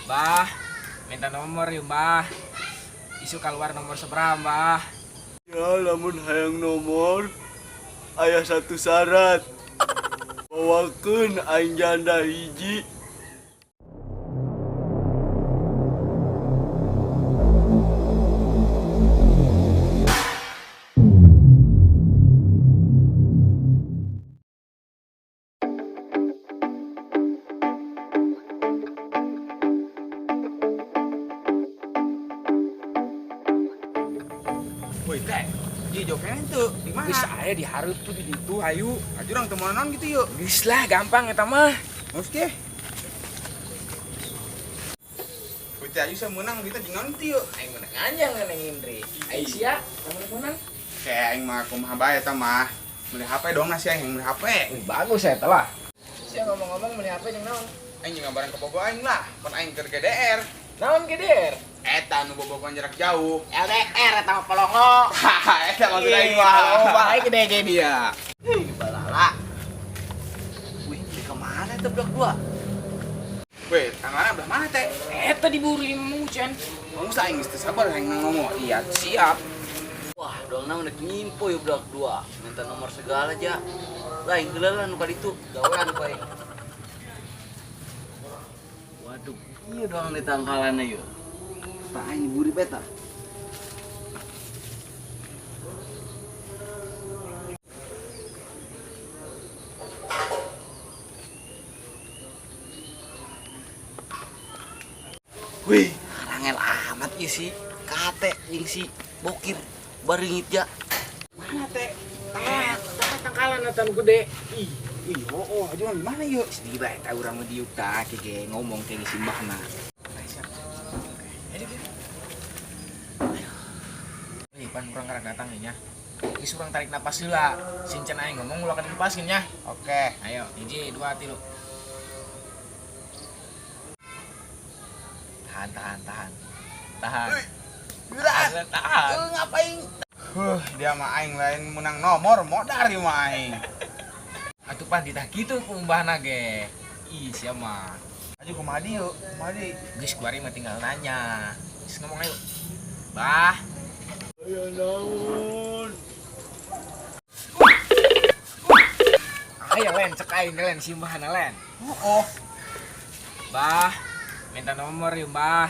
Mbah, minta nomor yuk mbah. Isu keluar nomor seberapa mbah? Ya lamun hayang nomor aya satu syarat. Bawakeun aing janda hiji. Woi teh, di joknya itu di mana? Geus aya di hareup tuh di ditu hayu. Ajurang temenan gitu yuk. Geus lah gampang eta mah. Oke. Woi teh ayu saya menang kita jangan nanti yuk. Aing menang anjang Neng Indri. Aing sia, teman-teman. Kayak aing mah kumaha bae eta mah. Beli HP dong nasi aing beli HP. Bagus ya telah. Sia ngomong-ngomong beli HP jeung naon? Aing juga barang ke bobo aing lah. Pan aing ke GDR. Naon GDR? Eta nu bobogohan jarak jauh. LDR eta mah polongo. Haha, eta maksud aing mah. Oh, baik gede ge dia. Balala. Wih, di kemana tuh blok 2? Weh, tanganna belah mana teh? Eta diburu mucen. Ngomong sa aing geus teu sabar aing ngomong. Iya, siap. Wah, dong nama udah ngimpo ya blok 2. Minta nomor segala aja. Lain gelelan nu kaditu, gawean poe. Waduh, iya dong di tangkalannya yuk. Tak aing buri beta. Wih, rangel amat ya si kate yang si bokir baringit ya. Mana teh? Tangkalan eta nu gede. Ih, Oh, ajuan di mana yuk? sedih bae eta urang mah diuk tah ge ngomong teh si mbahna. Ih, pan urang karek datang nya. Geus urang tarik napas heula. Sincen aing ngomong ulah kada dipaskeun nya. Oke. Ayo, 1, 2, 3. Tahan. Tahan. Ngapain? Dia mah aing lain menang nomor modal di mah aing. Atuh pan ditah kitu ku mbahna ge. Ih, sia mah. Aju kumaha di yuk? Kumaha di? Geus kuari mah tinggal nanya. Geus ngomong ayo. Bah, Aya naon? ayo len cek aing len si mbahna len. Oh. Bah, minta nomor yuk mbah.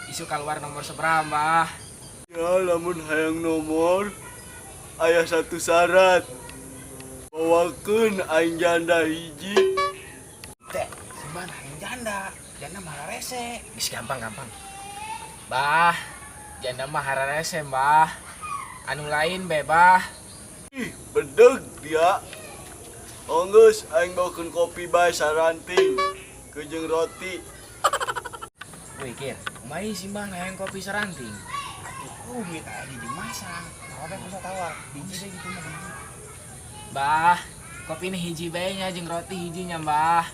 Isu keluar nomor seberapa mbah? Ya lamun hayang nomor aya satu syarat. Bawakeun aing janda hiji. Teh, seban aing janda. Janda malah rese. Geus gampang. Bah, janda mah hararese mbah. Anu lain bebah. Ih, bedeg dia. Onggeus aing bawakeun kopi bae saranting. Kejeung roti. Wih, Kir, kumaha si mbah hayang kopi saranting? Rumit aja dimasak. Apa yang bisa tawar? Biji deh gitu mah. Bah, kopi ini hiji bae nya jeung roti hijinya mbah.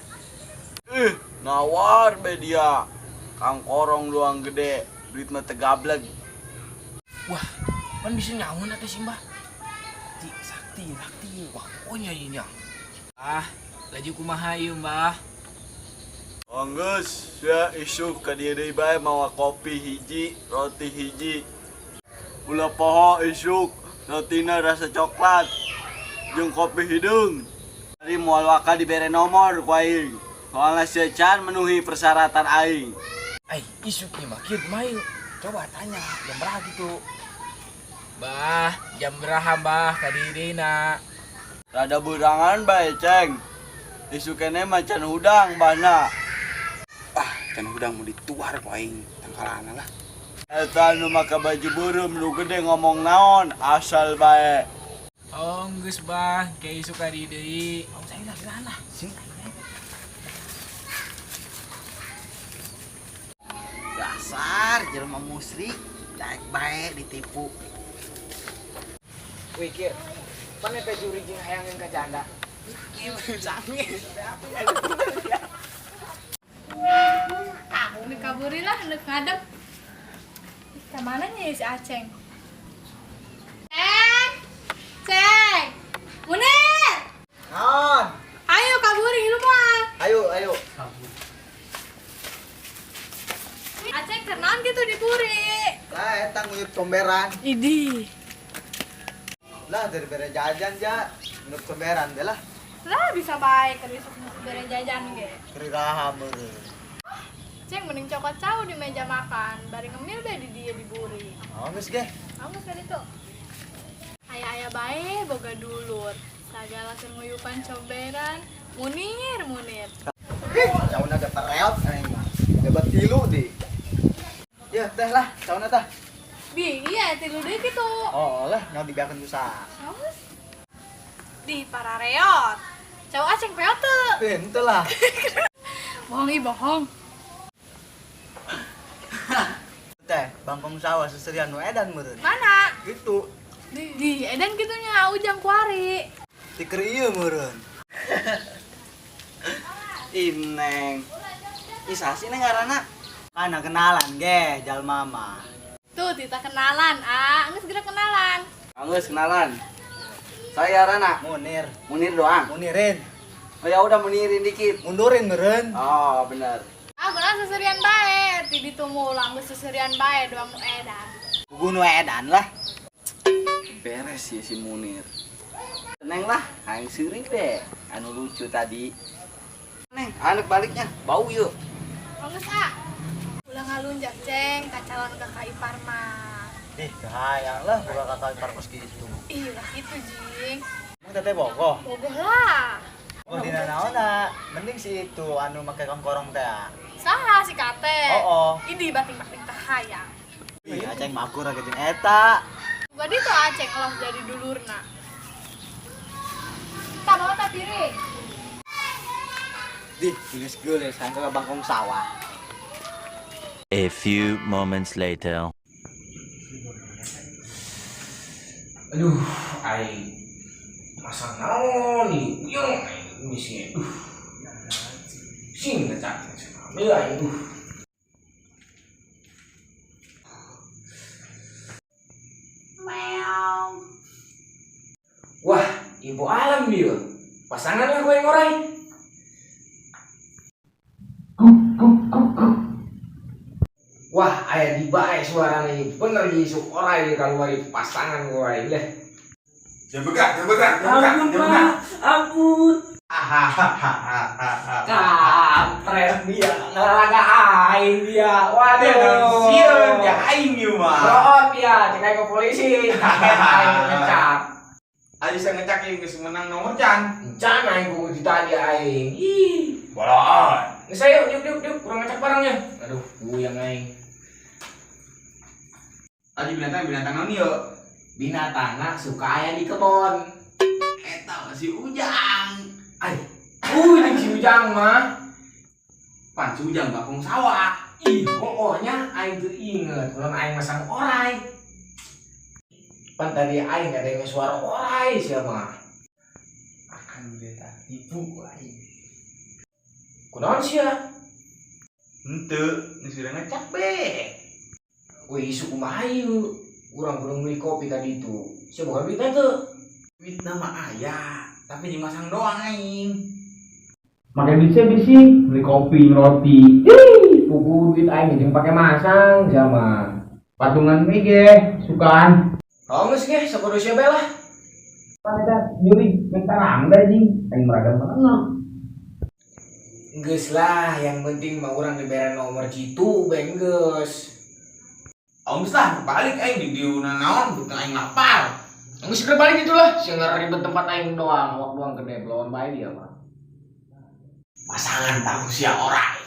Ih, nawar be dia. Kang korong doang gede, duit mah tegableg. Wah, pan bisa nyaun atuh si mbah. Sakti. Wah, pokoknya ini nya. Ah, laju kumaha ieu mbah? Onggeus, ya isuk ka dieu deui bae mawa kopi hiji, roti hiji. Gula poho isuk, rotina rasa coklat. Jeung kopi hidung. Tadi moal waka dibere nomor ku aing. Soalna si Can menuhi persyaratan aing. Ai, isuknya mah Kir kumaha ieu? Coba tanya, jam berapa gitu? Bah, jam berapa mbah ka didina? Rada beurangan bae, Ceng. Isuk kene macan hudang bana. Ah, can udang mau dituar ku aing tangkalana lah. Eta nu maka baju burum nu gede ngomong naon asal bae. Oh, geus bah, kayak isuk ka di deui. Oh, saya lah sana. Sing. Dasar jelema musrik, daek bae ditipu. Wih, Kir, pan eta juri jeung hayangin ka janda? Ieu sangis. Udah kaburilah, udah ngadep. Kemana nih si Aceng? Ceng! Munir! Naon? Ayo kaburi lu mah. Ayo. Aceng kenalan gitu di Puri. Lah eta nguyup comberan. Idi. Lah dari bere jajan ja, nguyup comberan deh lah. Lah bisa baik kalau bisa beren jajan ge. Keri raha meureun. Ceng mending cokot cau di meja makan, bari ngemil deh di dia di Buri. Oh geus ge. Kamu kan itu. Ayah bae boga dulur. Sagala nguyupan comberan, munir. Cauna ge pareot aing mah. Debat tilu di. Ya teh lah, cauna tah. Bi, iya tilu deh gitu. Oh lah, nyawa dibiarkan usaha. Haus. Di parareot. Cau aceng peot teu. Henteu lah. Bohong. Teh, bangkong sawah seserian nu edan meureun. Mana? Gitu. Di edan gitunya ujang kuari. Tiker ieu meureun. Ineng. Isa sih neng ngaranna. Kana kenalan ge jalma mah. Tuh, kita kenalan, geus segera kenalan. Anggus kenalan. Saya Rana. Munir. Munir doang. Munirin. Oh ya udah munirin dikit. Mundurin meureun. Oh benar. Benar seserian bae, ti ditumulang geus seserian bae doang nu edan. Kudu nu edan lah. Beres ya si Munir. Neng lah, aing seurik deh. Anu lucu tadi. Neng, anak baliknya bau yuk. Geus ulah ngalunjak ceng ka calon kakak ipar mah. Ih, kahayang lah buka kakak ipar kos gitu. Ih, lah itu jing. Emang teteh bogoh. Bogoh lah. Oh, dina naonna. Mending si itu anu make kongkorong teh. Saha si kate? Oh. Ini bating-bating teh hayang. Ih, aceng makur ge jeung eta. Gua ditu aceng lah jadi dulurna. Tak bawa tak piring. Dih, geus-geus sangka bangkong sawah. A few moments later. Aduh, aing masak naon nih? Yung aing misi. Sing ngecak. Ambil aing. Wah, ibu alam dia. Pasangan lah gue yang ngorai. Wah, ayah di bae suara nih. Bener Yusuf orai kalau wari pasangan gue deh. Jangan begak. Ampun. Kampret dia, ngelaga aing dia. Waduh. Sieun ya aing ieu mah. Root dia, cek aing ke polisi. Kaget aing ngecap. Aing bisa ngecak yang geus menang nomor can. Can aing kudu ditanya aing. Ih. Bolon. Geus ayo, diuk, kurang ngecak barangnya. Aduh, buyang aing. Tadi binatang naon ieu? Binatangna suka aya di kebon. Eta si Ujang. Ai. Yang si Ujang mah. Pan si Ujang bakung sawah. Ih, pokoknya aing teu inget, ulun aing masang orai. Pan tadi aing ada yang suara orai siapa? Akan beta tipu aing. Kunaon sia? Henteu, geus udah ngecak be. Wih, suku kumaha ieu? Urang kudu beli kopi tadi itu. Sia boga duit teh. Duit nama aya, tapi dimasang doang aing. Makan duit saya bisi, beli kopi, roti. Ih, pugu duit aing jeung pake masang sama. Patungan mege, sukaan. Oh, geus ge, sakudu sia bae lah. Pada nyuri bentar anda jing, aing meragam mana. Geus lah, yang penting mah urang dibere nomor jitu beng geus. Om lah, balik aing di diuna naon, bukan aing lapar. Geus segera balik itulah, sing ribet tempat aing doang, wak doang gede, belum bae dia mah. Pasangan bagus ya orang.